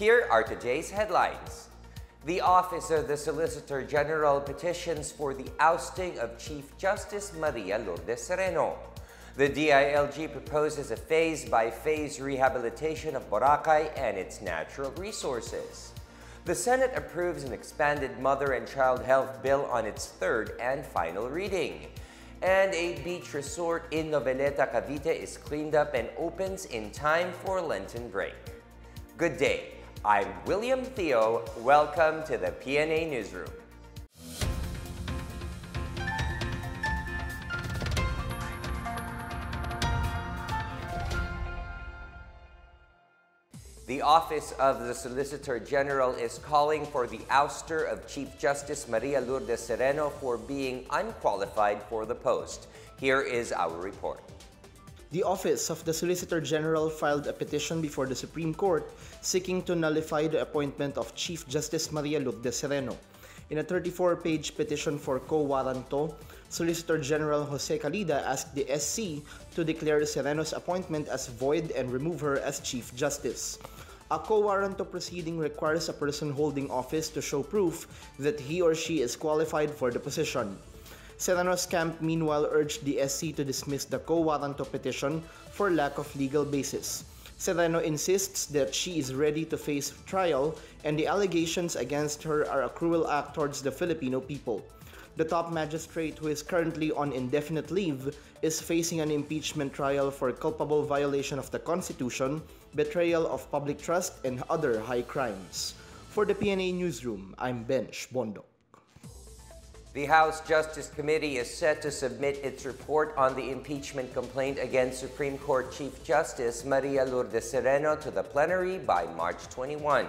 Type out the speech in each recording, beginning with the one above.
Here are today's headlines. The Office of the Solicitor General petitions for the ousting of Chief Justice Maria Lourdes Sereno. The DILG proposes a phase-by-phase rehabilitation of Boracay and its natural resources. The Senate approves an expanded mother and child health bill on its third and final reading. And a beach resort in Noveleta, Cavite is cleaned up and opens in time for Lenten break. Good day. I'm William Theo. Welcome to the PNA Newsroom. The Office of the Solicitor General is calling for the ouster of Chief Justice Maria Lourdes Sereno for being unqualified for the post. Here is our report. The Office of the Solicitor General filed a petition before the Supreme Court seeking to nullify the appointment of Chief Justice Maria Lourdes Sereno. In a 34-page petition for quo warranto, Solicitor General Jose Calida asked the SC to declare Sereno's appointment as void and remove her as Chief Justice. A quo warranto proceeding requires a person holding office to show proof that he or she is qualified for the position. Sereno's camp meanwhile urged the SC to dismiss the quo warranto petition for lack of legal basis. Sereno insists that she is ready to face trial and the allegations against her are a cruel act towards the Filipino people. The top magistrate, who is currently on indefinite leave, is facing an impeachment trial for culpable violation of the Constitution, betrayal of public trust, and other high crimes. For the PNA Newsroom, I'm Bench Bondo. The House Justice Committee is set to submit its report on the impeachment complaint against Supreme Court Chief Justice Maria Lourdes Sereno to the plenary by March 21.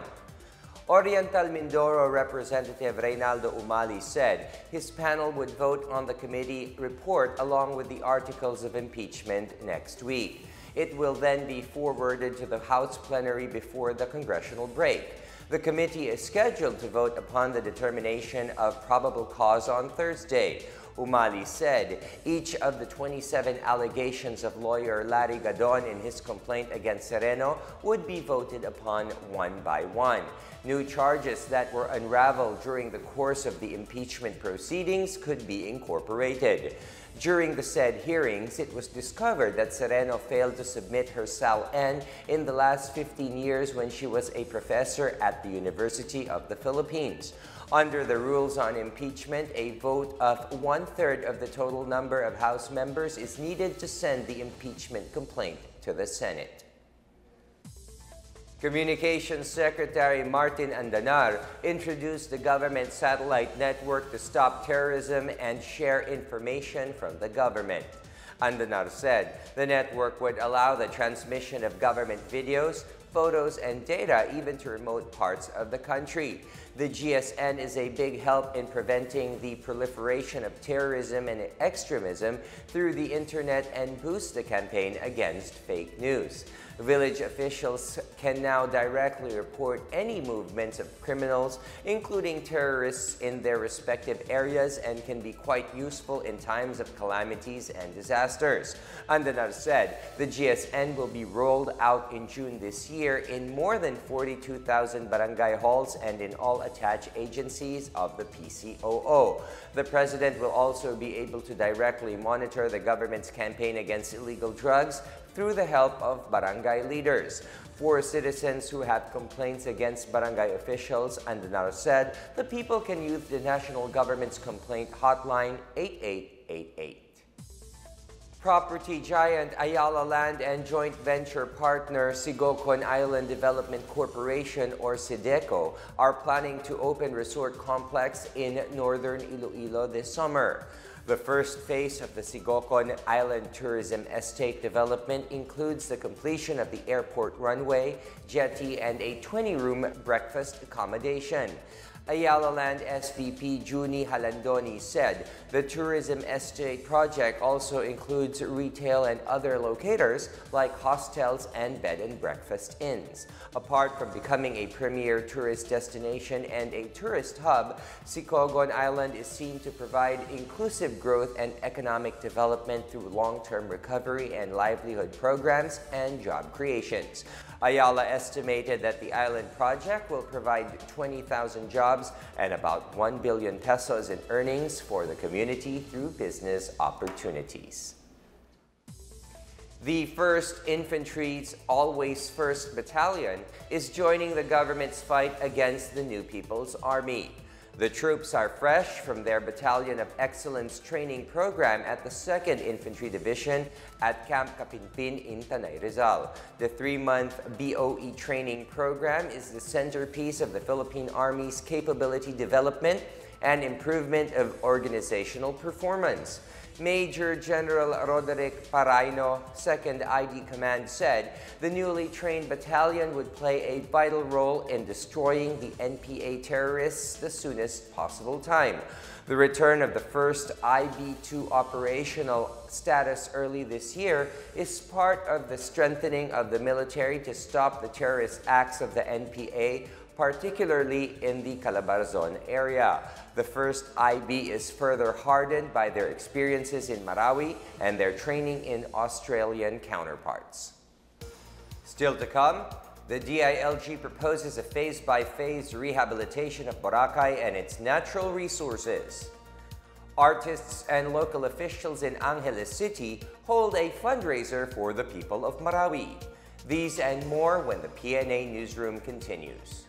Oriental Mindoro Representative Reynaldo Umali said his panel would vote on the committee report along with the articles of impeachment next week. It will then be forwarded to the House plenary before the congressional break. The committee is scheduled to vote upon the determination of probable cause on Thursday. Umali said each of the 27 allegations of lawyer Larry Gadon in his complaint against Sereno would be voted upon one by one. New charges that were unraveled during the course of the impeachment proceedings could be incorporated. During the said hearings, it was discovered that Sereno failed to submit her SAL-N in the last 15 years when she was a professor at the University of the Philippines. Under the rules on impeachment, a vote of 1/3 of the total number of House members is needed to send the impeachment complaint to the Senate. Communications Secretary Martin Andanar introduced the government satellite network to stop terrorism and share information from the government. Andanar said the network would allow the transmission of government videos, photos, and data even to remote parts of the country. The GSN is a big help in preventing the proliferation of terrorism and extremism through the internet and boosts the campaign against fake news. Village officials can now directly report any movements of criminals, including terrorists, in their respective areas and can be quite useful in times of calamities and disasters. Andanar said the GSN will be rolled out in June this year in more than 42,000 barangay halls and in all attached agencies of the PCOO. The President will also be able to directly monitor the government's campaign against illegal drugs through the help of barangay leaders. For citizens who have complaints against barangay officials, Andanar said the people can use the national government's complaint hotline 8888. Property giant Ayala Land and joint venture partner Sigocon Island Development Corporation, or SIDECO, are planning to open resort complex in northern Iloilo this summer. The first phase of the Sigocon Island Tourism Estate development includes the completion of the airport runway, jetty, and a 20-room breakfast accommodation. Ayala Land SVP Juni Halandoni said the tourism estate project also includes retail and other locators like hostels and bed and breakfast inns. Apart from becoming a premier tourist destination and a tourist hub, Sicogon Island is seen to provide inclusive growth and economic development through long-term recovery and livelihood programs and job creations. Ayala estimated that the island project will provide 20,000 jobs and about 1 billion pesos in earnings for the community through business opportunities. The 1st Infantry's Always First Battalion is joining the government's fight against the New People's Army. The troops are fresh from their Battalion of Excellence training program at the 2nd Infantry Division at Camp Kapinpin in Tanay, Rizal. The 3-month BOE training program is the centerpiece of the Philippine Army's capability development and improvement of organizational performance. Major General Roderick Paraino, 2nd ID Command, said the newly trained battalion would play a vital role in destroying the NPA terrorists the soonest possible time. The return of the first IB-2 operational status early this year is part of the strengthening of the military to stop the terrorist acts of the NPA, particularly in the Calabarzon area. The first IB is further hardened by their experiences in Marawi and their training in Australian counterparts. Still to come, the DILG proposes a phase-by-phase rehabilitation of Boracay and its natural resources. Artists and local officials in Angeles City hold a fundraiser for the people of Marawi. These and more when the PNA Newsroom continues.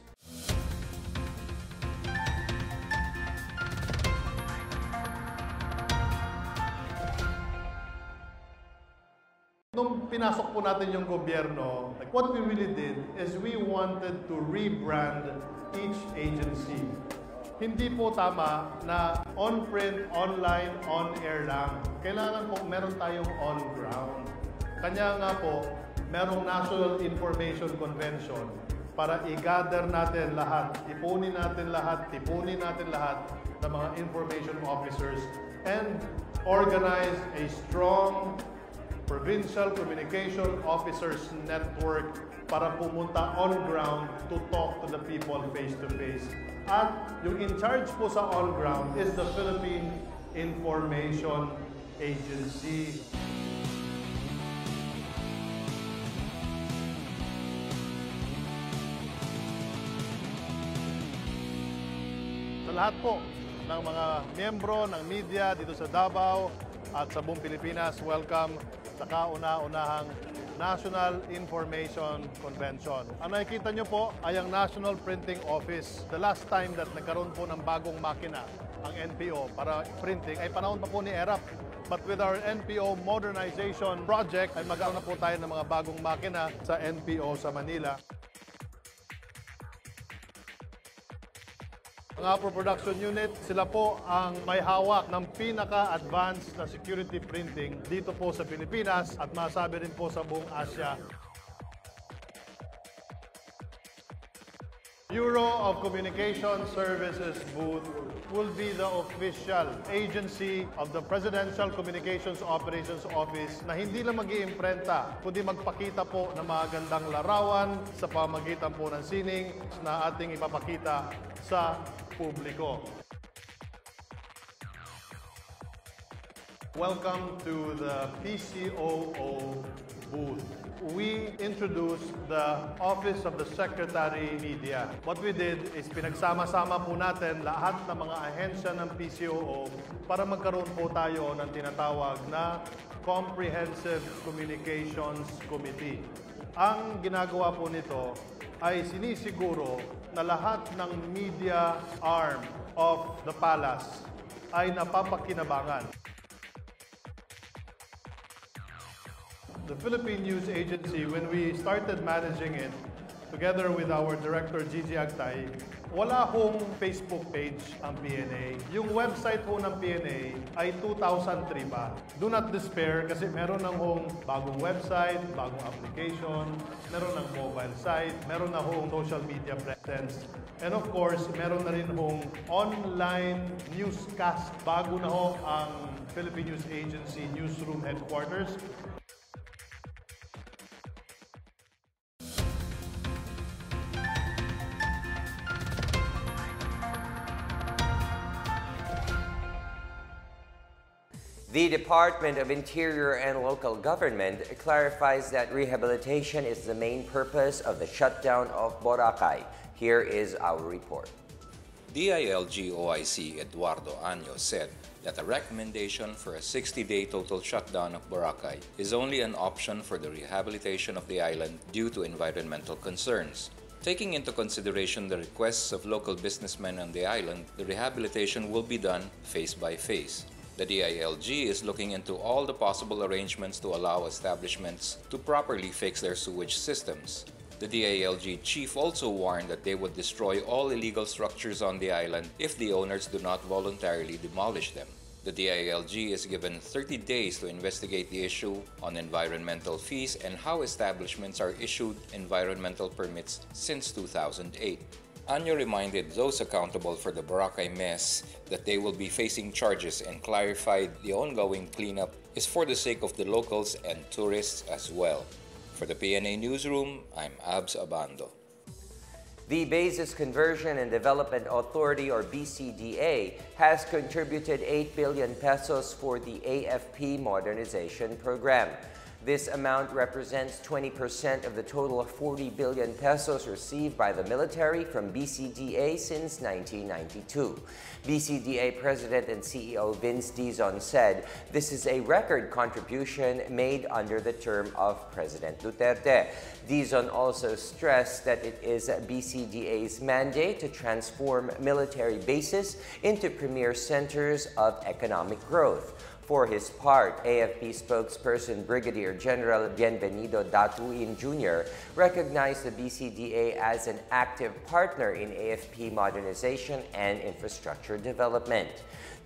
Nung pinasok po natin yung gobyerno, what we really did is we wanted to rebrand each agency. Hindi po tama na on-print, online, on-air lang. Kailangan po meron tayong on-ground. Kanya nga po, merong National Information Convention para i-gather natin lahat, tipunin natin lahat ng mga information officers and organize a strong Provincial Communication Officers Network para pumunta on ground to talk to the people face-to-face. At yung in charge po sa on ground is the Philippine Information Agency. Sa lahat po ng mga miyembro ng media dito sa Davao at sa buong Pilipinas, welcome sa kauna-unahang National Information Convention. Ang nakikita nyo po ay ang National Printing Office. The last time that nagkaroon po ng bagong makina ang NPO para printing ay panahon pa po ni ERAP. But with our NPO modernization project ay magkaroon na po tayo ng mga bagong makina sa NPO sa Manila. Ang Upper Production Unit, sila po ang may hawak ng pinaka-advanced na security printing dito po sa Pilipinas at masabi rin po sa buong Asia. Bureau of Communication Services booth will be the official agency of the Presidential Communications Operations Office na hindi lang mag-iimprenta, kundi magpakita po ng mga gandang larawan sa pamagitan po ng sining na ating ipapakita sa publiko. Welcome to the PCOO booth. We introduced the Office of the Secretary Media. What we did is pinagsama-sama po natin lahat ng mga ahensya ng PCOO para magkaroon po tayo ng tinatawag na Comprehensive Communications Committee. Ang ginagawa po nito ay sinisiguro na lahat ng media arm of the palace ay napapakinabangan. The Philippine News Agency, when we started managing it, together with our director Gigi Agtay, Wala hong Facebook page ang PNA. Yung website ho ng PNA ay 2003 pa. Do not despair kasi meron ng hong bagong website, bagong application, meron ng mobile site, meron na hong social media presence, and of course, meron na rin hong online newscast. Bago na ho ang Philippine News Agency Newsroom Headquarters. The Department of Interior and Local Government clarifies that rehabilitation is the main purpose of the shutdown of Boracay. Here is our report. DILG OIC Eduardo Año said that a recommendation for a 60-day total shutdown of Boracay is only an option for the rehabilitation of the island due to environmental concerns. Taking into consideration the requests of local businessmen on the island, the rehabilitation will be done phase by phase. The DILG is looking into all the possible arrangements to allow establishments to properly fix their sewage systems. The DILG chief also warned that they would destroy all illegal structures on the island if the owners do not voluntarily demolish them. The DILG is given 30 days to investigate the issue on environmental fees and how establishments are issued environmental permits since 2008. Año reminded those accountable for the Boracay mess that they will be facing charges and clarified the ongoing cleanup is for the sake of the locals and tourists as well. For the PNA Newsroom, I'm Abs Abando. The Bases Conversion and Development Authority, or BCDA, has contributed 8 billion pesos for the AFP modernization program. This amount represents 20% of the total of 40 billion pesos received by the military from BCDA since 1992. BCDA President and CEO Vince Dizon said this is a record contribution made under the term of President Duterte. Dizon also stressed that it is BCDA's mandate to transform military bases into premier centers of economic growth. For his part, AFP spokesperson Brigadier General Bienvenido Datuin Jr. recognized the BCDA as an active partner in AFP modernization and infrastructure development.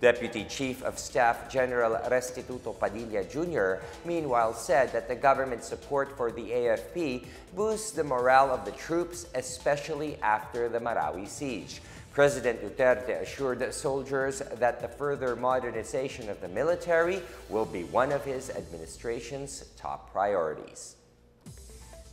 Deputy Chief of Staff General Restituto Padilla Jr. meanwhile said that the government's support for the AFP boosts the morale of the troops, especially after the Marawi siege. President Duterte assured soldiers that the further modernization of the military will be one of his administration's top priorities.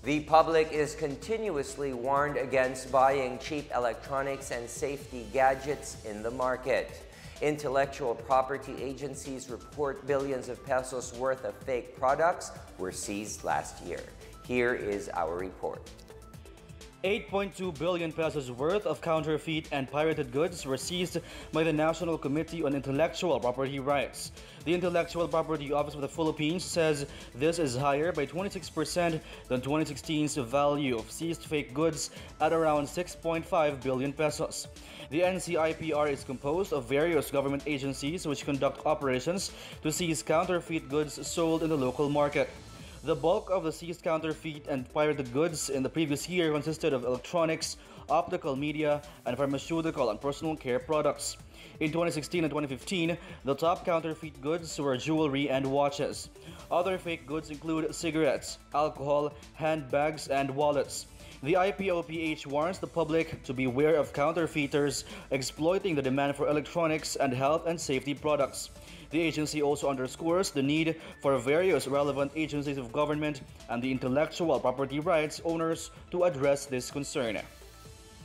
The public is continuously warned against buying cheap electronics and safety gadgets in the market. Intellectual property agencies report billions of pesos worth of fake products were seized last year. Here is our report. 8.2 billion pesos worth of counterfeit and pirated goods were seized by the National Committee on Intellectual Property Rights. The Intellectual Property Office of the Philippines says this is higher by 26% than 2016's value of seized fake goods at around 6.5 billion pesos. The NCIPR is composed of various government agencies which conduct operations to seize counterfeit goods sold in the local market. The bulk of the seized counterfeit and pirated goods in the previous year consisted of electronics, optical media, and pharmaceutical and personal care products. In 2016 and 2015, the top counterfeit goods were jewelry and watches. Other fake goods include cigarettes, alcohol, handbags, and wallets. The IPOPH warns the public to beware of counterfeiters exploiting the demand for electronics and health and safety products. The agency also underscores the need for various relevant agencies of government and the intellectual property rights owners to address this concern.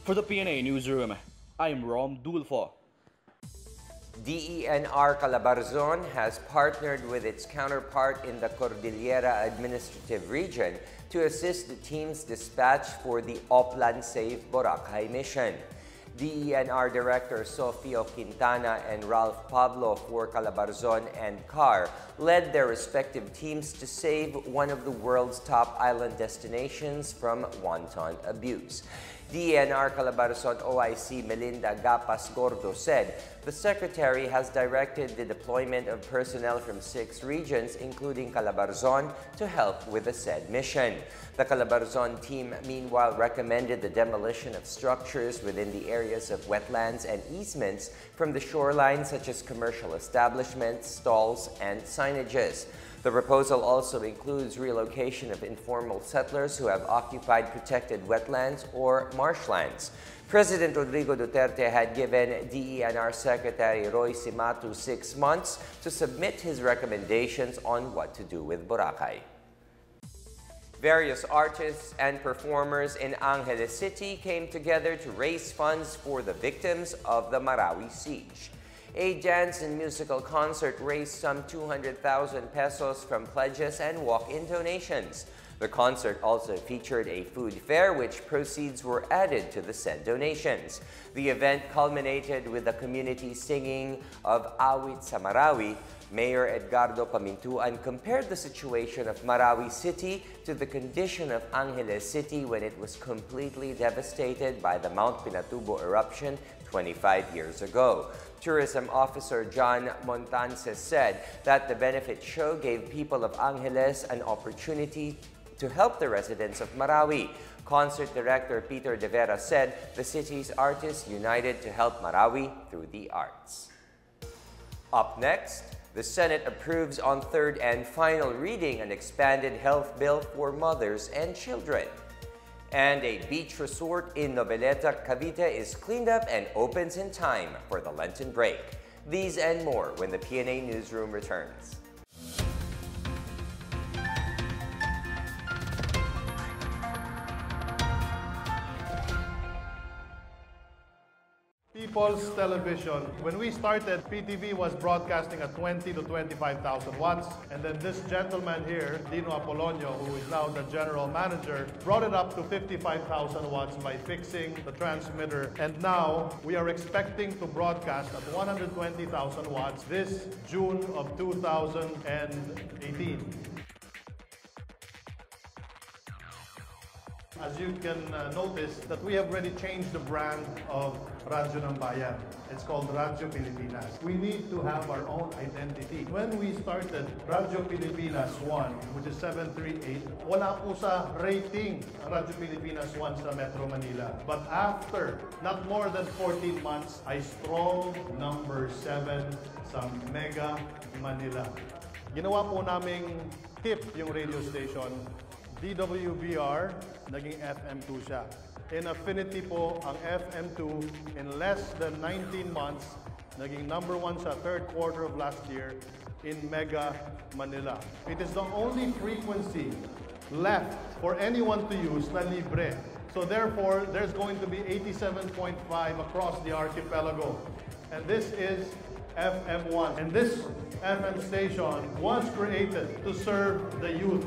For the PNA Newsroom, I'm Rom Dulfo. DENR Calabarzon has partnered with its counterpart in the Cordillera Administrative Region to assist the team's dispatch for the Oplan Save Boracay mission. DENR Director Sofio Quintana and Ralph Pablo for Calabarzon and CAR led their respective teams to save one of the world's top island destinations from wanton abuse. DENR Calabarzon OIC Melinda Gapas Gordo said the secretary has directed the deployment of personnel from 6 regions, including Calabarzon, to help with the said mission. The Calabarzon team, meanwhile, recommended the demolition of structures within the areas of wetlands and easements from the shoreline, such as commercial establishments, stalls, and signages. The proposal also includes relocation of informal settlers who have occupied protected wetlands or marshlands. President Rodrigo Duterte had given DENR Secretary Roy Cimatu 6 months to submit his recommendations on what to do with Boracay. Various artists and performers in Angeles City came together to raise funds for the victims of the Marawi siege. A dance and musical concert raised some 200,000 pesos from pledges and walk-in donations. The concert also featured a food fair, which proceeds were added to the said donations. The event culminated with the community singing of Awit sa Marawi. Mayor Edgardo Pamintuan compared the situation of Marawi City to the condition of Angeles City when it was completely devastated by the Mount Pinatubo eruption 25 years ago. Tourism Officer John Montances said that the benefit show gave people of Angeles an opportunity to help the residents of Marawi. Concert Director Peter De Vera said the city's artists united to help Marawi through the arts. Up next, the Senate approves on third and final reading an expanded health bill for mothers and children. And a beach resort in Noveleta, Cavite is cleaned up and opens in time for the Lenten break. These and more when the PNA Newsroom returns. People's Television. When we started, PTV was broadcasting at 20 to 25,000 watts. And then this gentleman here, Dino Apolonio, who is now the general manager, brought it up to 55,000 watts by fixing the transmitter. And now we are expecting to broadcast at 120,000 watts this June of 2018. As you can notice that we have already changed the brand of Radyo ng Bayan. It's called Radyo Pilipinas. We need to have our own identity. When we started Radyo Pilipinas 1, which is 738, wala po sa rating ang Radyo Pilipinas 1 sa Metro Manila. But after not more than 14 months, ay strong number 7 sa Mega Manila. Ginawa po naming hip yung radio station. DWBR, naging FM2 siya. In Affinity po, ang FM2, in less than 19 months, naging number 1 sa third quarter of last year in Mega Manila. It is the only frequency left for anyone to use na libre. So therefore, there's going to be 87.5 across the archipelago. And this is FM1. And this FM station was created to serve the youth.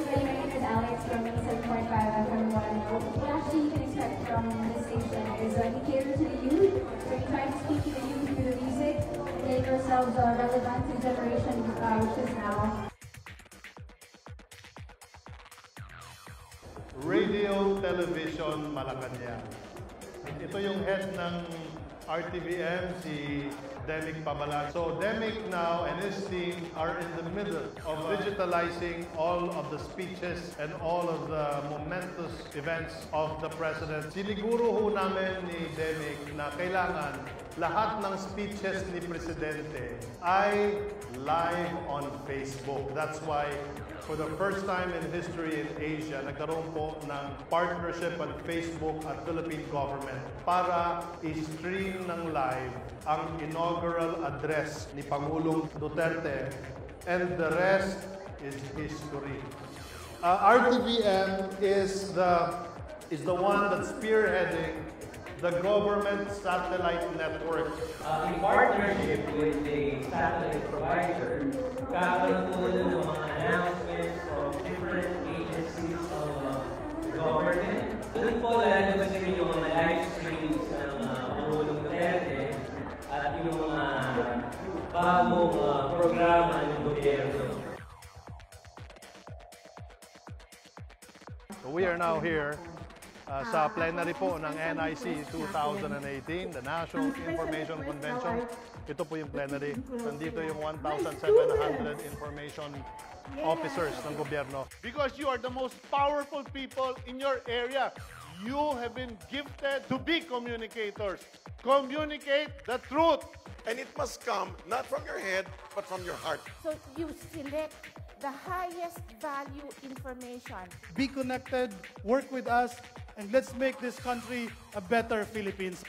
My name is Alex from 87.5 FM1. What actually you can expect from this station is we cater to the youth. We try to speak to the youth through the music, make ourselves relevant to the generation which is now. Radio Television Malacanang. Ito yung head ng RTVM, si Demic Pabalag. So Demic now and his team are in the middle of digitalizing all of the speeches and all of the momentous events of the President. Siniguro ho namin ni Demic na kailangan lahat ng speeches ni Presidente ay live on Facebook. That's why for the first time in history in Asia, nagkaroon po ng partnership on Facebook at Philippine government para i-stream ng live ang inaugural address ni Pangulong Duterte, and the rest is history. RTVM is the one that's spearheading the government satellite network. In partnership with the satellite provider, kakaroon po ng mga announcements of different agencies of government. Doon po lalabas rin yung mga live streams ng Pangulong Duterte at yung mga bagong programa ng gobyerno. We are now here sa plenary po ng NIC 2018, the National Information Convention. Ito po yung plenary. Nandito yung 1,700 information officers ng gobyerno. Because you are the most powerful people in your area. You have been gifted to be communicators. Communicate the truth. And it must come not from your head, but from your heart. So you select the highest value information. Be connected, work with us, and let's make this country a better Philippines.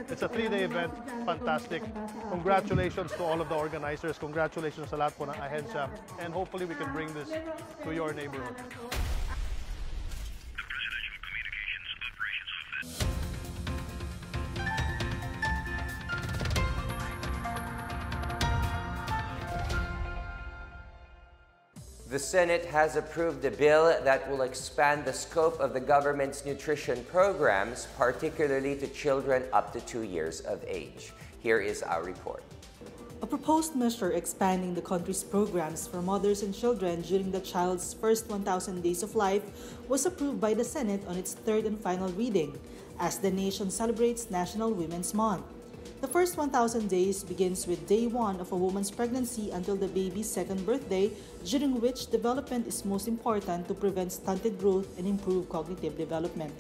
It's a 3-day event. Fantastic. Congratulations to all of the organizers. Congratulations sa lahat po ng ahensya. And hopefully we can bring this to your neighborhood. The Senate has approved a bill that will expand the scope of the government's nutrition programs, particularly to children up to 2 years of age. Here is our report. A proposed measure expanding the country's programs for mothers and children during the child's first 1,000 days of life was approved by the Senate on its third and final reading, as the nation celebrates National Women's Month. The first 1,000 days begins with day 1 of a woman's pregnancy until the baby's second birthday, during which development is most important to prevent stunted growth and improve cognitive development.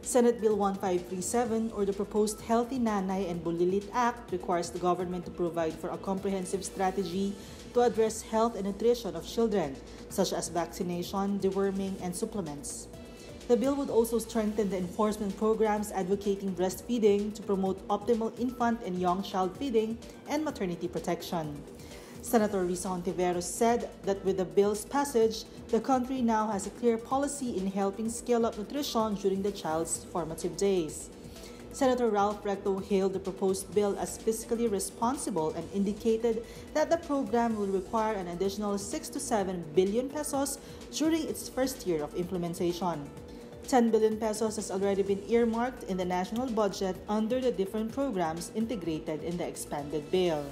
Senate Bill 1537, or the proposed Healthy Nanay and Bulilit Act, requires the government to provide for a comprehensive strategy to address health and nutrition of children, such as vaccination, deworming, and supplements. The bill would also strengthen the enforcement programs advocating breastfeeding to promote optimal infant and young child feeding and maternity protection. Senator Risa Hontiveros said that with the bill's passage, the country now has a clear policy in helping scale up nutrition during the child's formative days. Senator Ralph Recto hailed the proposed bill as fiscally responsible and indicated that the program will require an additional 6 to 7 billion pesos during its first year of implementation. 10 billion pesos has already been earmarked in the national budget under the different programs integrated in the expanded bill.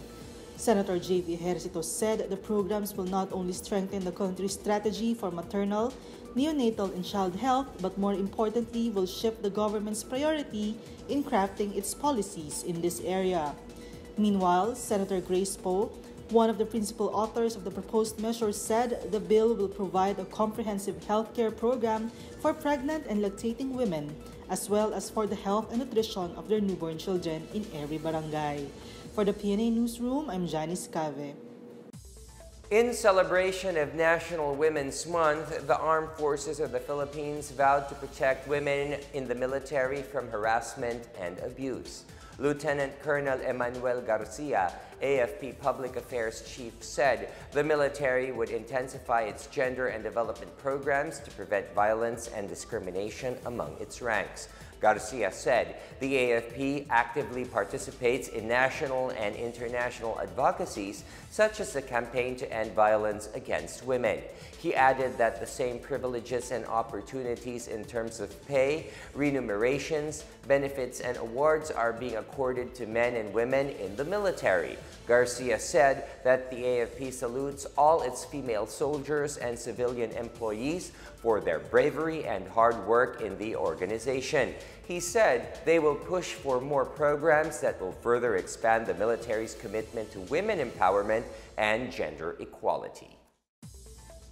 Senator J.V. Ejercito said the programs will not only strengthen the country's strategy for maternal, neonatal, and child health, but more importantly will shift the government's priority in crafting its policies in this area. Meanwhile, Senator Grace Poe, one of the principal authors of the proposed measure, said the bill will provide a comprehensive healthcare program for pregnant and lactating women, as well as for the health and nutrition of their newborn children in every barangay. For the PNA Newsroom, I'm Janice Cave. In celebration of National Women's Month, the Armed Forces of the Philippines vowed to protect women in the military from harassment and abuse. Lieutenant Colonel Emmanuel Garcia, AFP Public Affairs Chief, said the military would intensify its gender and development programs to prevent violence and discrimination among its ranks. Garcia said the AFP actively participates in national and international advocacies, such as the campaign to end violence against women. He added that the same privileges and opportunities in terms of pay, remunerations, benefits, and awards are being accorded to men and women in the military. Garcia said that the AFP salutes all its female soldiers and civilian employees for their bravery and hard work in the organization. He said they will push for more programs that will further expand the military's commitment to women empowerment and gender equality.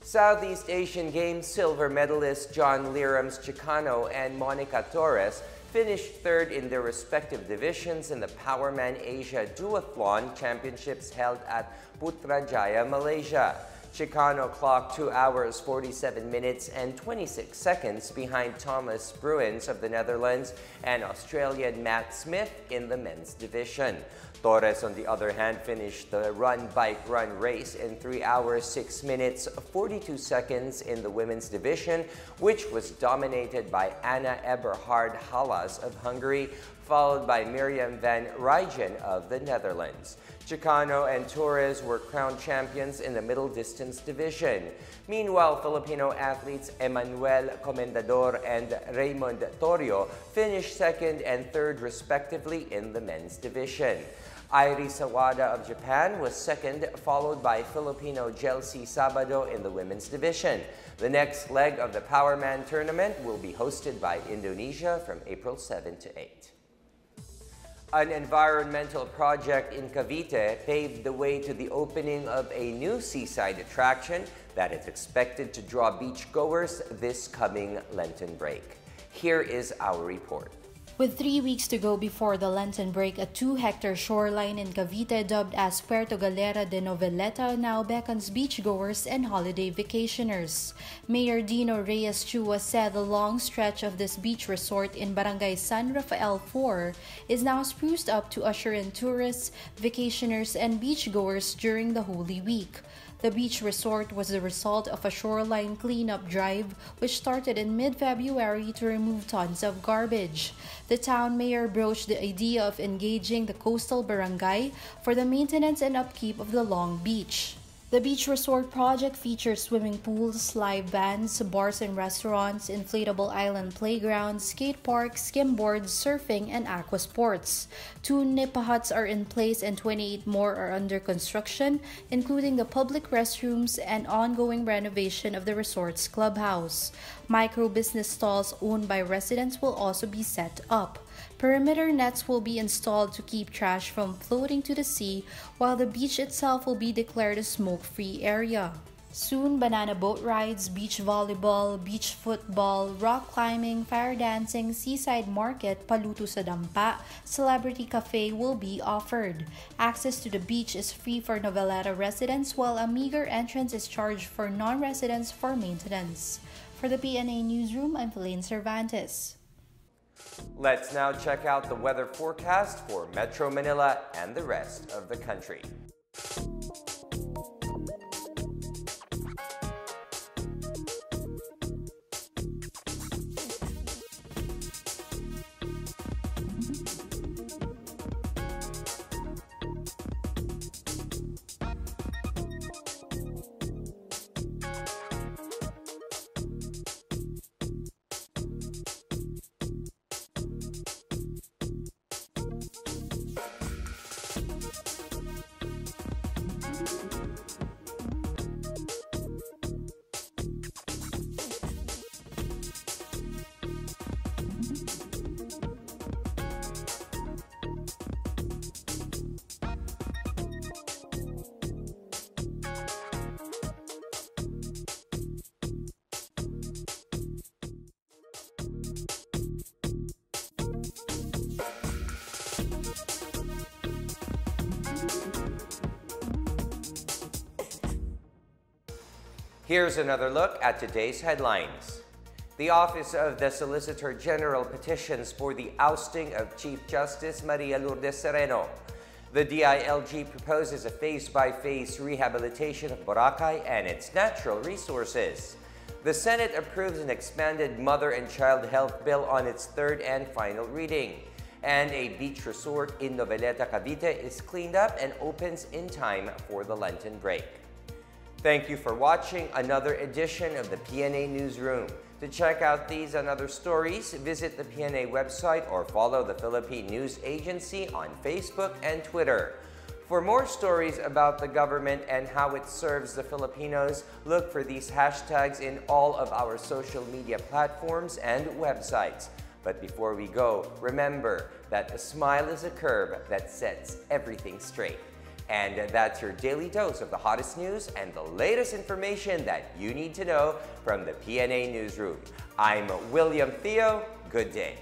Southeast Asian Games silver medalists John Liram's Chicano and Monica Torres finished third in their respective divisions in the Powerman Asia Duathlon Championships held at Putrajaya, Malaysia. Chicano clocked 2 hours, 47 minutes, and 26 seconds behind Thomas Bruins of the Netherlands and Australian Matt Smith in the men's division. Torres, on the other hand, finished the run-bike-run race in 3 hours, 6 minutes, 42 seconds in the women's division, which was dominated by Anna Eberhard Halas of Hungary, followed by Miriam van Rijgen of the Netherlands. Chicano and Torres were crowned champions in the middle distance division. Meanwhile, Filipino athletes Emmanuel Comendador and Raymond Torio finished second and third respectively in the men's division. Airi Sawada of Japan was second, followed by Filipino Jelsi Sabado in the women's division. The next leg of the Powerman tournament will be hosted by Indonesia from April 7 to 8. An environmental project in Cavite paved the way to the opening of a new seaside attraction that is expected to draw beachgoers this coming Lenten break. Here is our report. With 3 weeks to go before the Lenten break, a 2-hectare shoreline in Cavite dubbed as Puerto Galera de Noveleta now beckons beachgoers and holiday vacationers. Mayor Dino Reyes Chua said the long stretch of this beach resort in Barangay San Rafael 4 is now spruced up to usher in tourists, vacationers, and beachgoers during the Holy Week. The beach resort was the result of a shoreline cleanup drive which started in mid-February to remove tons of garbage. The town mayor broached the idea of engaging the coastal barangay for the maintenance and upkeep of the long beach. The beach resort project features swimming pools, live bands, bars and restaurants, inflatable island playgrounds, skate parks, skimboards, surfing, and aqua sports. 2 nipa huts are in place and 28 more are under construction, including the public restrooms and ongoing renovation of the resort's clubhouse. Micro-business stalls owned by residents will also be set up. Perimeter nets will be installed to keep trash from floating to the sea, while the beach itself will be declared a smoke-free area. Soon, banana boat rides, beach volleyball, beach football, rock climbing, fire dancing, seaside market, paluto sa dampa, celebrity cafe will be offered. Access to the beach is free for Noveleta residents, while a meager entrance is charged for non-residents for maintenance. For the PNA Newsroom, I'm Philippine Cervantes. Let's now check out the weather forecast for Metro Manila and the rest of the country. Here's another look at today's headlines. The Office of the Solicitor General petitions for the ousting of Chief Justice Maria Lourdes Sereno. The DILG proposes a phase-by-phase rehabilitation of Boracay and its natural resources. The Senate approves an expanded mother and child health bill on its third and final reading. And a beach resort in Noveleta, Cavite is cleaned up and opens in time for the Lenten break. Thank you for watching another edition of the PNA Newsroom. To check out these and other stories, visit the PNA website or follow the Philippine News Agency on Facebook and Twitter. For more stories about the government and how it serves the Filipinos, look for these hashtags in all of our social media platforms and websites. But before we go, remember that a smile is a curve that sets everything straight. And that's your daily dose of the hottest news and the latest information that you need to know from the PNA Newsroom. I'm William Theo. Good day.